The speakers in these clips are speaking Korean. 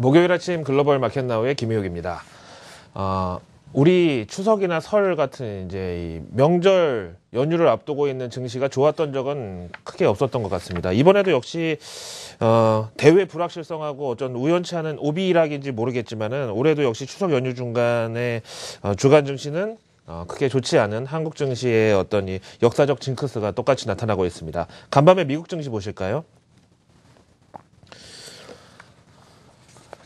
목요일 아침 글로벌 마켓나우의 김희욱입니다. 우리 추석이나 설 같은 이제 이 명절 연휴를 앞두고 있는 증시가 좋았던 적은 크게 없었던 것 같습니다. 이번에도 역시 대외 불확실성하고 어떤 우연치 않은 오비락인지 모르겠지만은 올해도 역시 추석 연휴 중간에 주간 증시는 크게 좋지 않은 한국 증시의 어떤 이 역사적 징크스가 똑같이 나타나고 있습니다. 간밤에 미국 증시 보실까요?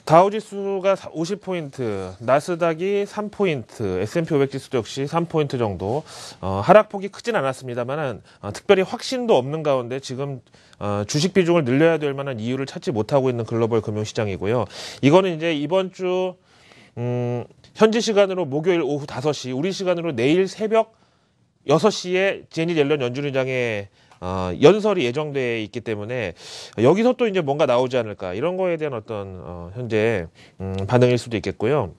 다우지수가 50포인트, 나스닥이 3포인트, S&P 500 지수도 역시 3포인트 정도. 하락폭이 크진 않았습니다만 특별히 확신도 없는 가운데 지금 주식 비중을 늘려야 될 만한 이유를 찾지 못하고 있는 글로벌 금융시장이고요. 이거는 이제 이번 주 현지 시간으로 목요일 오후 5시, 우리 시간으로 내일 새벽 6시에 제닛 옐런 연준의장의 연설이 예정돼 있기 때문에 여기서 또 이제 뭔가 나오지 않을까, 이런 거에 대한 어떤 현재 반응일 수도 있겠고요.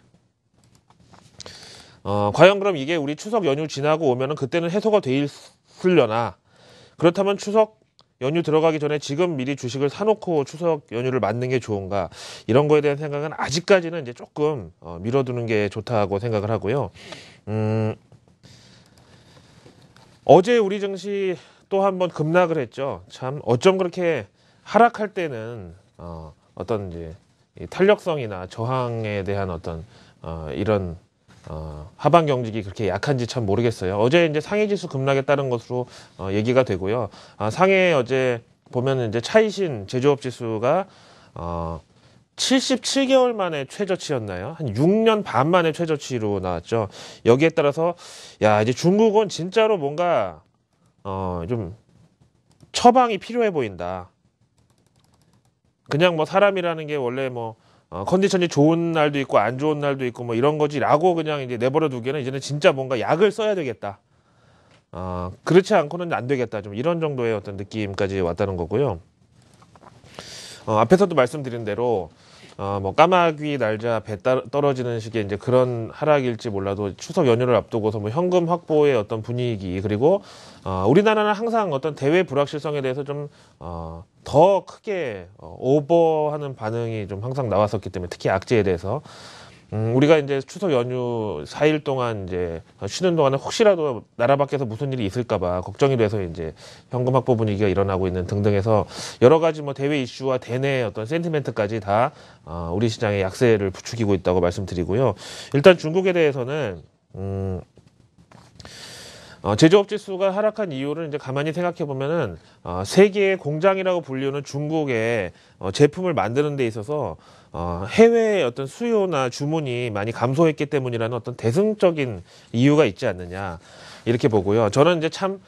과연 그럼 이게 우리 추석 연휴 지나고 오면은 그때는 해소가 돼 있으려나? 그렇다면 추석 연휴 들어가기 전에 지금 미리 주식을 사놓고 추석 연휴를 맞는 게 좋은가? 이런 거에 대한 생각은 아직까지는 이제 조금 미뤄두는 게 좋다고 생각을 하고요. 어제 우리 증시 또 한 번 급락을 했죠. 참 어쩜 그렇게 하락할 때는 어떤 이제 탄력성이나 저항에 대한 어떤 이런 하방 경직이 그렇게 약한지 참 모르겠어요. 어제 이제 상해 지수 급락에 따른 것으로 얘기가 되고요. 상해 어제 보면 이제 차이신 제조업 지수가 77개월 만에 최저치였나요? 한 6년 반 만에 최저치로 나왔죠. 여기에 따라서 야, 이제 중국은 진짜로 뭔가 좀 처방이 필요해 보인다. 그냥 뭐 사람이라는 게 원래 뭐 컨디션이 좋은 날도 있고 안 좋은 날도 있고 뭐 이런 거지라고 그냥 이제 내버려 두기에는 이제는 진짜 뭔가 약을 써야 되겠다. 그렇지 않고는 안 되겠다. 좀 이런 정도의 어떤 느낌까지 왔다는 거고요. 앞에서도 말씀드린 대로 뭐 까마귀 날자 배 떨어지는 식의 이제 그런 하락일지 몰라도 추석 연휴를 앞두고서 뭐 현금 확보의 어떤 분위기, 그리고 우리나라는 항상 어떤 대외 불확실성에 대해서 좀 더 크게 오버하는 반응이 좀 항상 나왔었기 때문에, 특히 악재에 대해서 우리가 이제 추석 연휴 4일 동안 이제 쉬는 동안에 혹시라도 나라 밖에서 무슨 일이 있을까봐 걱정이 돼서 이제 현금 확보 분위기가 일어나고 있는 등등해서 여러 가지 뭐 대외 이슈와 대내 어떤 센티멘트까지 다 우리 시장의 약세를 부추기고 있다고 말씀드리고요. 일단 중국에 대해서는 제조업 지수가 하락한 이유를 이제 가만히 생각해 보면은 세계의 공장이라고 불리는 중국의 제품을 만드는 데 있어서 해외의 어떤 수요나 주문이 많이 감소했기 때문이라는 어떤 대승적인 이유가 있지 않느냐, 이렇게 보고요. 저는 이제 참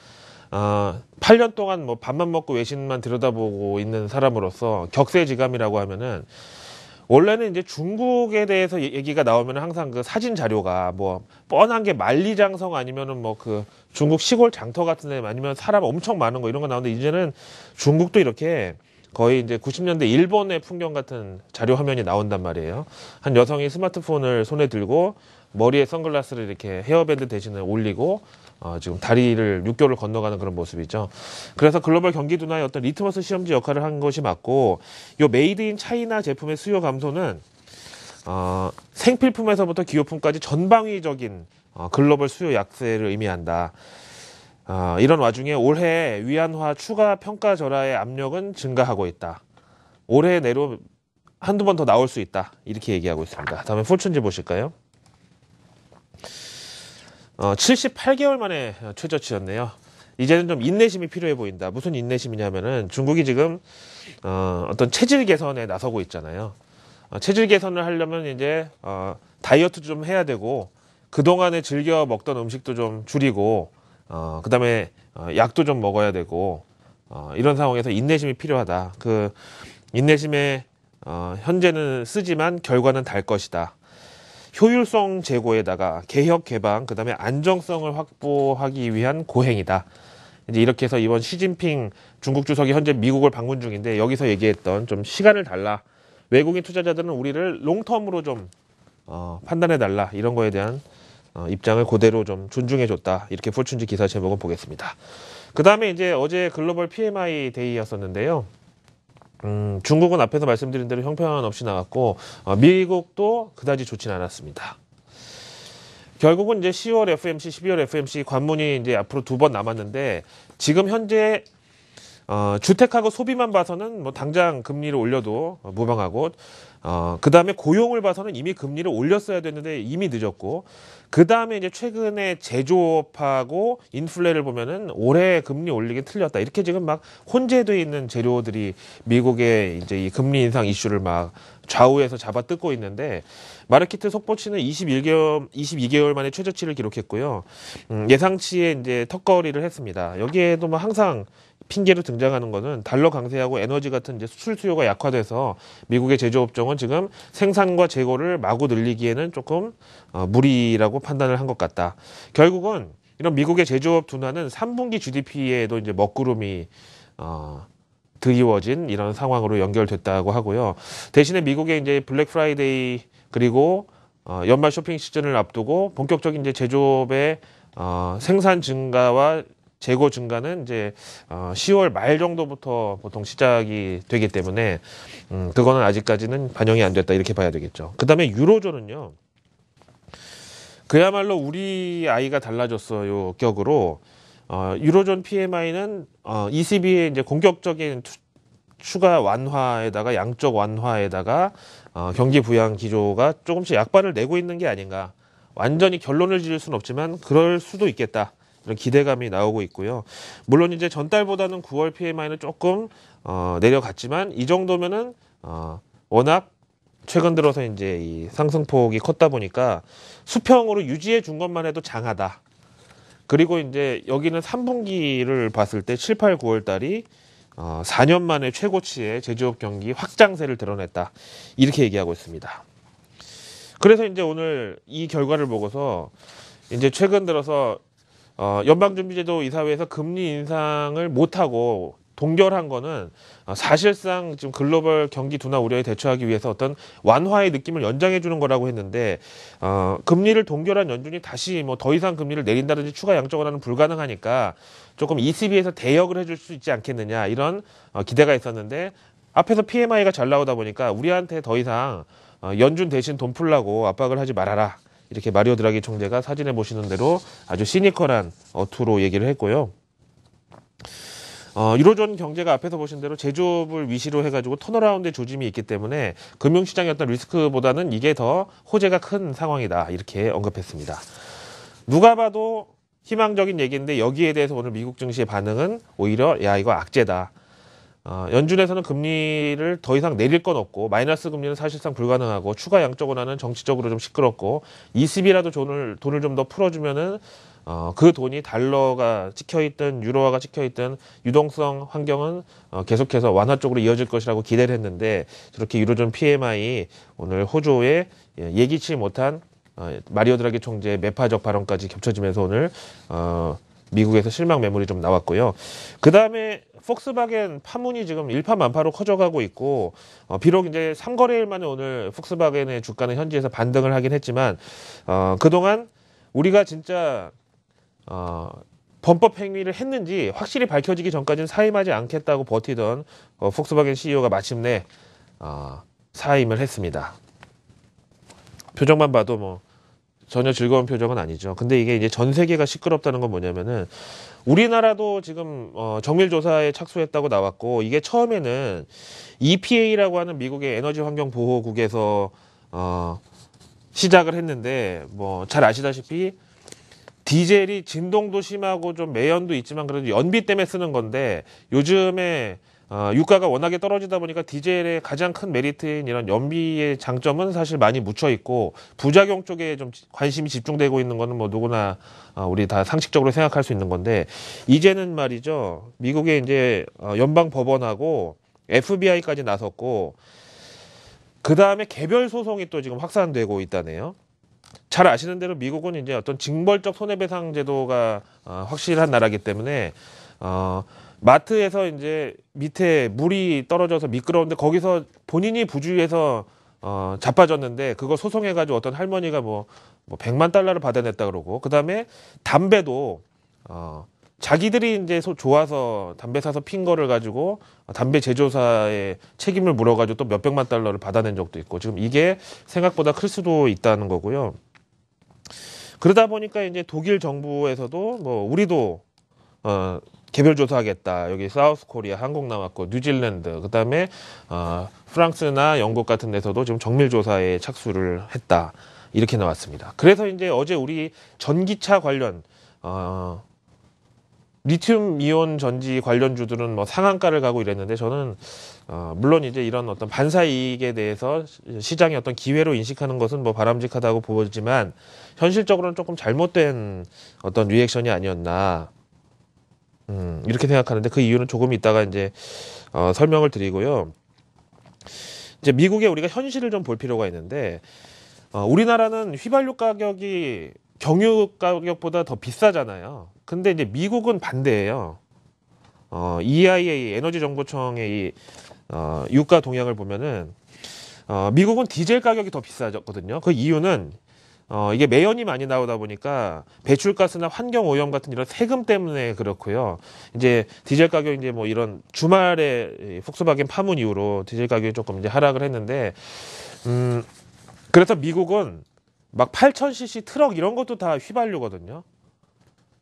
8년 동안 뭐 밥만 먹고 외신만 들여다보고 있는 사람으로서 격세지감이라고 하면은, 원래는 이제 중국에 대해서 얘기가 나오면 항상 그 사진 자료가 뭐 뻔한 게 만리장성 아니면은 뭐 그 중국 시골 장터 같은 데 아니면 사람 엄청 많은 거 이런 거 나오는데, 이제는 중국도 이렇게 거의 이제 90년대 일본의 풍경 같은 자료 화면이 나온단 말이에요. 한 여성이 스마트폰을 손에 들고 머리에 선글라스를 이렇게 헤어밴드 대신에 올리고 지금 다리를 육교를 건너가는 그런 모습이죠. 그래서 글로벌 경기 둔화의 어떤 리트머스 시험지 역할을 한 것이 맞고, 요 메이드 인 차이나 제품의 수요 감소는 생필품에서부터 기호품까지 전방위적인 글로벌 수요 약세를 의미한다. 이런 와중에 올해 위안화 추가 평가 절하의 압력은 증가하고 있다. 올해 내로 한두 번 더 나올 수 있다. 이렇게 얘기하고 있습니다. 다음에 포춘지 보실까요? 78개월 만에 최저치였네요. 이제는 좀 인내심이 필요해 보인다. 무슨 인내심이냐면은 중국이 지금 어떤 체질 개선에 나서고 있잖아요. 체질 개선을 하려면 이제 다이어트도 좀 해야 되고, 그동안에 즐겨 먹던 음식도 좀 줄이고, 그 다음에 약도 좀 먹어야 되고, 이런 상황에서 인내심이 필요하다. 그 인내심에 현재는 쓰지만 결과는 달 것이다. 효율성 제고에다가 개혁 개방, 그 다음에 안정성을 확보하기 위한 고행이다. 이제 이렇게 해서 이번 시진핑 중국 주석이 현재 미국을 방문 중인데, 여기서 얘기했던 좀 시간을 달라, 외국인 투자자들은 우리를 롱텀으로 좀 판단해 달라, 이런 거에 대한 입장을 그대로 좀 존중해 줬다. 이렇게 폴춘지 기사 제목은 보겠습니다. 그 다음에 이제 어제 글로벌 PMI 데이였었는데요. 중국은 앞에서 말씀드린 대로 형편없이 나왔고 미국도 그다지 좋지는 않았습니다. 결국은 이제 10월 FMC, 12월 FMC 관문이 이제 앞으로 2번 남았는데 지금 현재 주택하고 소비만 봐서는 뭐 당장 금리를 올려도 무방하고 그 다음에 고용을 봐서는 이미 금리를 올렸어야 됐는데 이미 늦었고 그 다음에 이제 최근에 제조업하고 인플레를 보면은 올해 금리 올리긴 틀렸다 이렇게 지금 막 혼재되어 있는 재료들이 미국의 이제 이 금리 인상 이슈를 막 좌우에서 잡아뜯고 있는데 마르키트 속보치는 22개월 만에 최저치를 기록했고요. 예상치에 이제 턱걸이를 했습니다. 여기에도 뭐 항상 핑계로 등장하는 거는 달러 강세하고 에너지 같은 이제 수출 수요가 약화돼서 미국의 제조업종은 지금 생산과 재고를 마구 늘리기에는 조금 무리라고 판단을 한 것 같다. 결국은 이런 미국의 제조업 둔화는 3분기 GDP에도 이제 먹구름이 드리워진 이런 상황으로 연결됐다고 하고요. 대신에 미국의 이제 블랙 프라이데이 그리고 연말 쇼핑 시즌을 앞두고 본격적인 이제 제조업의 생산 증가와 재고 증가는 이제 10월 말 정도부터 보통 시작이 되기 때문에 그거는 아직까지는 반영이 안 됐다 이렇게 봐야 되겠죠. 그 다음에 유로존은요. 그야말로 우리 아이가 달라졌어요 격으로 유로존 PMI는 ECB의 이제 공격적인 추가 완화에다가 양적 완화에다가 경기 부양 기조가 조금씩 약발을 내고 있는 게 아닌가. 완전히 결론을 지을 수는 없지만 그럴 수도 있겠다. 이런 기대감이 나오고 있고요. 물론 이제 전달보다는 9월 PMI는 조금 내려갔지만 이 정도면은 워낙 최근 들어서 이제 이 상승폭이 컸다 보니까 수평으로 유지해 준 것만 해도 장하다. 그리고 이제 여기는 3분기를 봤을 때 7, 8, 9월 달이 4년 만에 최고치의 제조업 경기 확장세를 드러냈다. 이렇게 얘기하고 있습니다. 그래서 이제 오늘 이 결과를 보고서 이제 최근 들어서 연방준비제도 이사회에서 금리 인상을 못하고 동결한 거는 사실상 지금 글로벌 경기 둔화 우려에 대처하기 위해서 어떤 완화의 느낌을 연장해 주는 거라고 했는데 금리를 동결한 연준이 다시 뭐 더 이상 금리를 내린다든지 추가 양적 완화는 불가능하니까 조금 ECB에서 대역을 해줄 수 있지 않겠느냐 이런 기대가 있었는데 앞에서 PMI가 잘 나오다 보니까 우리한테 더 이상 연준 대신 돈 풀라고 압박을 하지 말아라. 이렇게 마리오 드라기 총재가 사진에 보시는 대로 아주 시니컬한 어투로 얘기를 했고요. 유로존 경제가 앞에서 보신 대로 제조업을 위시로 해가지고 턴어라운드의 조짐이 있기 때문에 금융시장의 어떤 리스크보다는 이게 더 호재가 큰 상황이다. 이렇게 언급했습니다. 누가 봐도 희망적인 얘기인데 여기에 대해서 오늘 미국 증시의 반응은 오히려 야 이거 악재다. 연준에서는 금리를 더 이상 내릴 건 없고 마이너스 금리는 사실상 불가능하고 추가 양적 완화는 정치적으로 좀 시끄럽고 ECB라도 돈을 좀 더 풀어주면은 그 돈이 달러가 찍혀있든 유로화가 찍혀있든 유동성 환경은 계속해서 완화 쪽으로 이어질 것이라고 기대를 했는데 저렇게 유로존 PMI 오늘 호조에 예기치 못한 마리오 드라기 총재의 매파적 발언까지 겹쳐지면서 오늘 미국에서 실망 매물이 좀 나왔고요. 그 다음에 폭스바겐 파문이 지금 일파만파로 커져가고 있고 비록 이제 3거래일 만에 오늘 폭스바겐의 주가는 현지에서 반등을 하긴 했지만 그동안 우리가 진짜 범법 행위를 했는지 확실히 밝혀지기 전까지는 사임하지 않겠다고 버티던 폭스바겐 CEO가 마침내 사임을 했습니다. 표정만 봐도 뭐 전혀 즐거운 표정은 아니죠. 근데 이게 이제 전 세계가 시끄럽다는 건 뭐냐면은 우리나라도 지금 정밀 조사에 착수했다고 나왔고 이게 처음에는 EPA라고 하는 미국의 에너지 환경 보호국에서 시작을 했는데 뭐 잘 아시다시피 디젤이 진동도 심하고 좀 매연도 있지만 그래도 연비 때문에 쓰는 건데 요즘에 유가가 워낙에 떨어지다 보니까 디젤의 가장 큰 메리트인 이런 연비의 장점은 사실 많이 묻혀 있고 부작용 쪽에 좀 관심이 집중되고 있는 거는 뭐 누구나 우리 다 상식적으로 생각할 수 있는 건데 이제는 말이죠. 미국의 이제 연방 법원하고 FBI까지 나섰고 그 다음에 개별 소송이 또 지금 확산되고 있다네요. 잘 아시는 대로 미국은 이제 어떤 징벌적 손해배상 제도가 확실한 나라이기 때문에 마트에서 이제 밑에 물이 떨어져서 미끄러운데 거기서 본인이 부주의해서 자빠졌는데 그거 소송해가지고 어떤 할머니가 뭐 $100만 받아냈다 그러고 그 다음에 담배도 자기들이 이제 좋아서 담배 사서 핀 거를 가지고 담배 제조사의 책임을 물어가지고 또 몇백만 달러를 받아낸 적도 있고, 지금 이게 생각보다 클 수도 있다는 거고요. 그러다 보니까 이제 독일 정부에서도 뭐 우리도 개별 조사하겠다. 여기 사우스 코리아, 한국 나왔고, 뉴질랜드, 그다음에 프랑스나 영국 같은 데서도 지금 정밀 조사에 착수를 했다. 이렇게 나왔습니다. 그래서 이제 어제 우리 전기차 관련 리튬 이온 전지 관련주들은 뭐 상한가를 가고 이랬는데, 저는 물론 이제 이런 어떤 반사 이익에 대해서 시장의 어떤 기회로 인식하는 것은 뭐 바람직하다고 보지만, 현실적으로는 조금 잘못된 어떤 리액션이 아니었나, 이렇게 생각하는데, 그 이유는 조금 이따가 이제 설명을 드리고요. 이제 미국에 우리가 현실을 좀 볼 필요가 있는데, 우리나라는 휘발유 가격이 경유 가격보다 더 비싸잖아요. 근데 이제 미국은 반대예요. EIA 에너지 정보청의 이 유가 동향을 보면은 미국은 디젤 가격이 더 비싸졌거든요. 그 이유는 이게 매연이 많이 나오다 보니까 배출가스나 환경 오염 같은 이런 세금 때문에 그렇고요. 이제 디젤 가격 이제 뭐 이런 주말에 폭스바겐 파문 이후로 디젤 가격이 조금 이제 하락을 했는데, 그래서 미국은 막 8,000cc 트럭 이런 것도 다 휘발유거든요.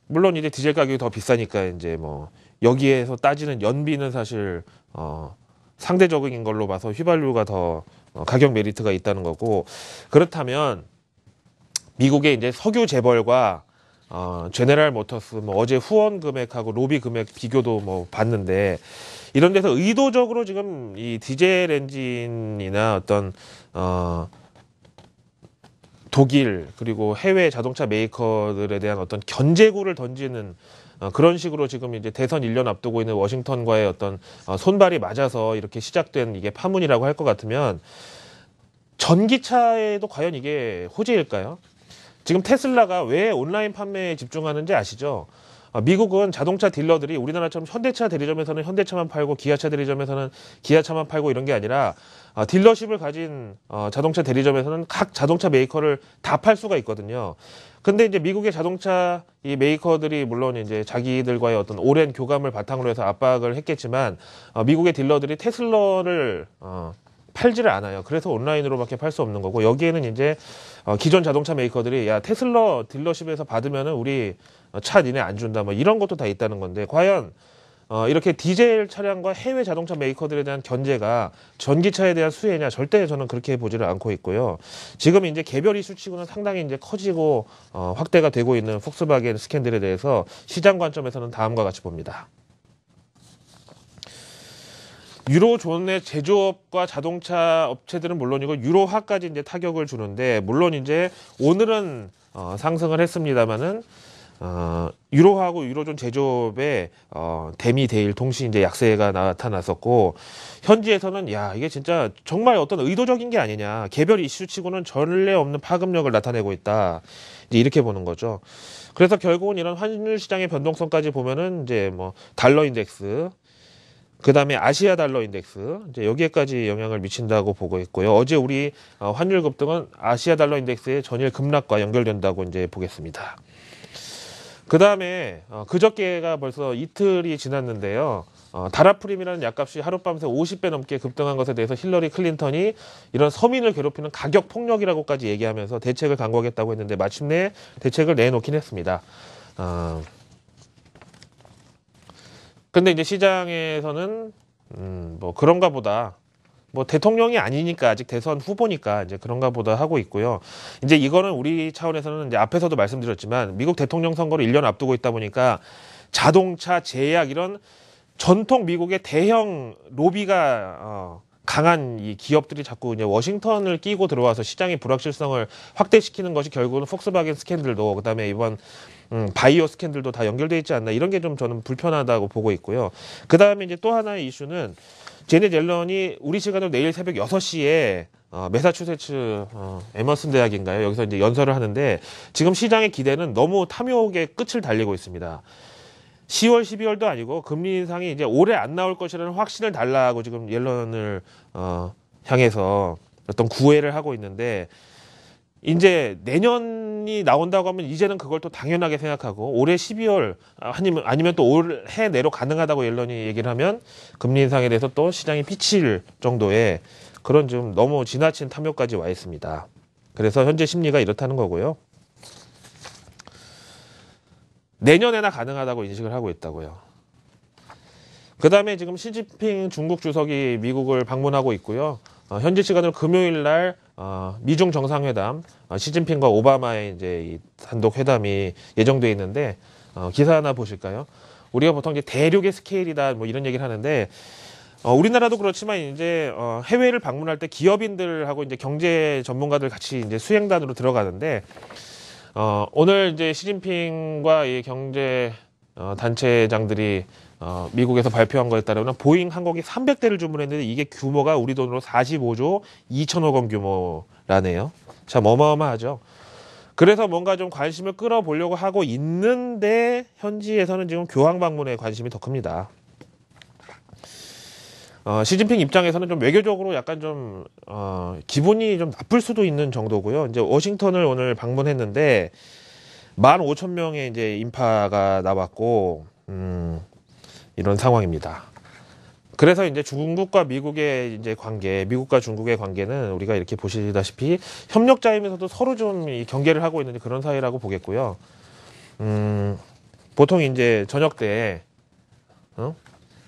물론 이제 디젤 가격이 더 비싸니까 이제 뭐 여기에서 따지는 연비는 사실 상대적인 걸로 봐서 휘발유가 더 가격 메리트가 있다는 거고, 그렇다면 미국의 이제 석유 재벌과 제네랄 모터스 뭐 어제 후원 금액하고 로비 금액 비교도 뭐 봤는데, 이런 데서 의도적으로 지금 이 디젤 엔진이나 어떤 독일 그리고 해외 자동차 메이커들에 대한 어떤 견제구를 던지는 그런 식으로 지금 이제 대선 1년 앞두고 있는 워싱턴과의 어떤 손발이 맞아서 이렇게 시작된 이게 파문이라고 할 것 같으면, 전기차에도 과연 이게 호재일까요? 지금 테슬라가 왜 온라인 판매에 집중하는지 아시죠? 미국은 자동차 딜러들이 우리나라처럼 현대차 대리점에서는 현대차만 팔고 기아차 대리점에서는 기아차만 팔고 이런 게 아니라, 딜러십을 가진 자동차 대리점에서는 각 자동차 메이커를 다 팔 수가 있거든요. 근데 이제 미국의 자동차 이 메이커들이 물론 이제 자기들과의 어떤 오랜 교감을 바탕으로 해서 압박을 했겠지만, 미국의 딜러들이 테슬라를 팔지를 않아요. 그래서 온라인으로밖에 팔 수 없는 거고, 여기에는 이제 기존 자동차 메이커들이 야 테슬라 딜러십에서 받으면은 우리 차 니네 안 준다 뭐 이런 것도 다 있다는 건데, 과연 이렇게 디젤 차량과 해외 자동차 메이커들에 대한 견제가 전기차에 대한 수혜냐? 절대 저는 그렇게 보지를 않고 있고요. 지금 이제 개별 이슈치고는 상당히 이제 커지고 확대가 되고 있는 폭스바겐 스캔들에 대해서 시장 관점에서는 다음과 같이 봅니다. 유로존의 제조업과 자동차 업체들은 물론이고 유로화까지 이제 타격을 주는데, 물론 이제 오늘은 상승을 했습니다만은 유로화하고 유로존 제조업에 대미 대일 동시 이제 약세가 나타났었고, 현지에서는 야 이게 진짜 정말 어떤 의도적인 게 아니냐, 개별 이슈치고는 전례 없는 파급력을 나타내고 있다, 이제 이렇게 보는 거죠. 그래서 결국은 이런 환율 시장의 변동성까지 보면은 이제 뭐 달러 인덱스, 그 다음에 아시아 달러 인덱스, 이제 여기에까지 영향을 미친다고 보고 있고요. 어제 우리 환율 급등은 아시아 달러 인덱스의 전일 급락과 연결된다고 이제 보겠습니다. 그 다음에 그저께가 벌써 이틀이 지났는데요. 다라프림이라는 약값이 하룻밤새 50배 넘게 급등한 것에 대해서 힐러리 클린턴이 이런 서민을 괴롭히는 가격 폭력이라고까지 얘기하면서 대책을 강구하겠다고 했는데, 마침내 대책을 내놓긴 했습니다. 근데 이제 시장에서는 뭐 그런가 보다, 뭐 대통령이 아니니까 아직 대선 후보니까 이제 그런가 보다 하고 있고요. 이제 이거는 우리 차원에서는 이제 앞에서도 말씀드렸지만, 미국 대통령 선거를 1년 앞두고 있다 보니까 자동차, 제약 이런 전통 미국의 대형 로비가 강한 이 기업들이 자꾸 이제 워싱턴을 끼고 들어와서 시장의 불확실성을 확대시키는 것이 결국은 폭스바겐 스캔들도, 그다음에 이번 바이오 스캔들도 다 연결돼 있지 않나, 이런 게 좀 저는 불편하다고 보고 있고요. 그다음에 이제 또 하나의 이슈는 제넷 옐런이 우리 시간으로 내일 새벽 6시에 매사추세츠 에머슨 대학인가요? 여기서 이제 연설을 하는데, 지금 시장의 기대는 너무 탐욕의 끝을 달리고 있습니다. 10월, 12월도 아니고 금리 인상이 이제 올해 안 나올 것이라는 확신을 달라고 지금 옐런을 향해서 어떤 구애를 하고 있는데, 이제 내년이 나온다고 하면 이제는 그걸 또 당연하게 생각하고 올해 12월 아니면 또 올해 내로 가능하다고 옐런이 얘기를 하면 금리 인상에 대해서 또 시장이 삐칠 정도의 그런 좀 너무 지나친 탐욕까지 와 있습니다. 그래서 현재 심리가 이렇다는 거고요. 내년에나 가능하다고 인식을 하고 있다고요. 그 다음에 지금 시진핑 중국 주석이 미국을 방문하고 있고요. 현지 시간으로 금요일 날 미중 정상회담, 시진핑과 오바마의 이제 이 단독 회담이 예정돼 있는데 기사 하나 보실까요? 우리가 보통 이제 대륙의 스케일이다 뭐 이런 얘기를 하는데 우리나라도 그렇지만 이제 해외를 방문할 때 기업인들하고 이제 경제 전문가들 같이 이제 수행단으로 들어가는데 오늘 이제 시진핑과 이 경제 단체장들이 미국에서 발표한 거에 따르면 보잉 항공기 300대를 주문했는데 이게 규모가 우리 돈으로 45조 2천억 원 규모라네요. 참 어마어마하죠. 그래서 뭔가 좀 관심을 끌어보려고 하고 있는데 현지에서는 지금 교황 방문에 관심이 더 큽니다. 시진핑 입장에서는 좀 외교적으로 약간 좀 기분이 좀 나쁠 수도 있는 정도고요. 이제 워싱턴을 오늘 방문했는데 15,000명의 이제 인파가 나왔고 이런 상황입니다. 그래서 이제 중국과 미국의 이제 관계, 미국과 중국의 관계는 우리가 이렇게 보시다시피 협력자이면서도 서로 좀 이 경계를 하고 있는 그런 사이라고 보겠고요. 보통 이제 저녁 때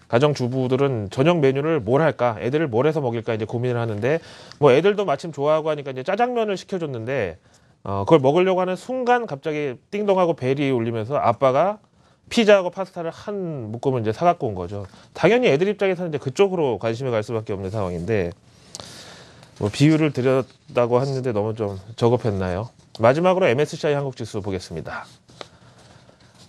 가정주부들은 저녁 메뉴를 뭘 할까, 애들을 뭘 해서 먹일까 이제 고민을 하는데 뭐 애들도 마침 좋아하고 하니까 이제 짜장면을 시켜줬는데 그걸 먹으려고 하는 순간 갑자기 띵동하고 벨이 울리면서 아빠가 피자하고 파스타를 한 묶음을 이제 사갖고 온 거죠. 당연히 애들 입장에서는 이제 그쪽으로 관심이 갈 수밖에 없는 상황인데 뭐 비유를 드렸다고 했는데 너무 좀 저급했나요? 마지막으로 MSCI 한국 지수 보겠습니다.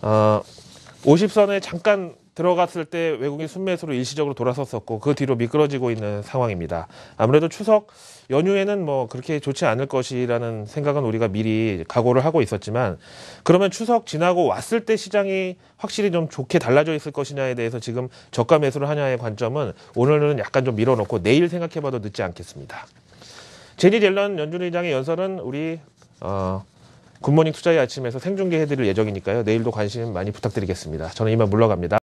50선에 잠깐 들어갔을 때 외국인 순매수로 일시적으로 돌아섰었고 그 뒤로 미끄러지고 있는 상황입니다. 아무래도 추석 연휴에는 뭐 그렇게 좋지 않을 것이라는 생각은 우리가 미리 각오를 하고 있었지만 그러면 추석 지나고 왔을 때 시장이 확실히 좀 좋게 달라져 있을 것이냐에 대해서 지금 저가 매수를 하냐의 관점은 오늘은 약간 좀 밀어놓고 내일 생각해봐도 늦지 않겠습니다. 제니 옐런 연준 의장의 연설은 우리 굿모닝 투자의 아침에서 생중계해드릴 예정이니까요. 내일도 관심 많이 부탁드리겠습니다. 저는 이만 물러갑니다.